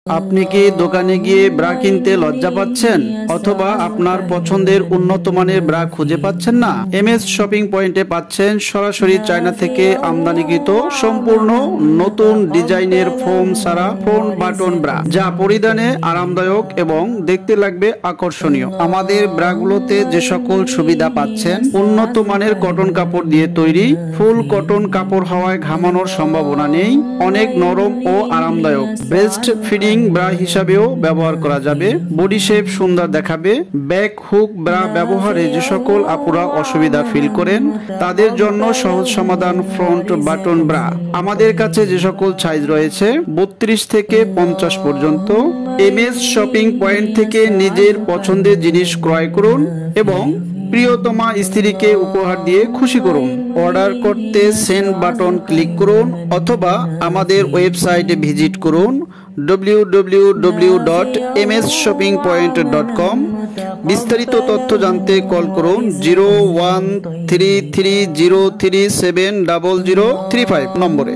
আপনি কি দোকানে গিয়ে ব্রা কিনতে লজ্জা পাচ্ছেন অথবা আপনার পছন্দের উন্নত মানের ব্রা খুঁজে পাচ্ছেন না? এমএস শপিং পয়েন্টে পাচ্ছেন সরাসরি চায়না থেকে আমদানিকৃত সম্পূর্ণ নতুন ডিজাইনের ফোম সারা ফ্রন্ট বাটন ব্রা, যা পরিধানে আরামদায়ক এবং দেখতে লাগবে আকর্ষণীয়। আমাদের ব্রাগুলোতে যে সকল সুবিধা পাচ্ছেন: উন্নত মানের কটন কাপড় দিয়ে তৈরি, ফুল কটন কাপড় হওয়ায় ঘামানোর সম্ভাবনা নেই, অনেক নরম ও আরামদায়ক, বেস্ট ফিডিং ব্রা হিসাবেও ব্যবহার করা যাবে, বডি শেপ সুন্দর দেখাবে। ব্যাক হুক ব্রা ব্যবহারে যে সকল আপুরা অসুবিধা ফিল করেন তাদের জন্য সহজ সমাধান ফ্রন্ট বাটন ব্রা। আমাদের কাছে যে সকল সাইজ রয়েছে 32 থেকে 50 পর্যন্ত। এমএস শপিং পয়েন্ট থেকে নিজের পছন্দের জিনিস ক্রয় করুন এবং প্রিয়তমা স্ত্রীকে উপহার দিয়ে খুশি করুন। অর্ডার করতে সেন্ড বাটন ক্লিক করুন অথবা আমাদের ওয়েবসাইটে ভিজিট করুন www.msshoppingpoint.com। বিস্তারিত তথ্য জানতে কল করুন 013303700035 নম্বরে।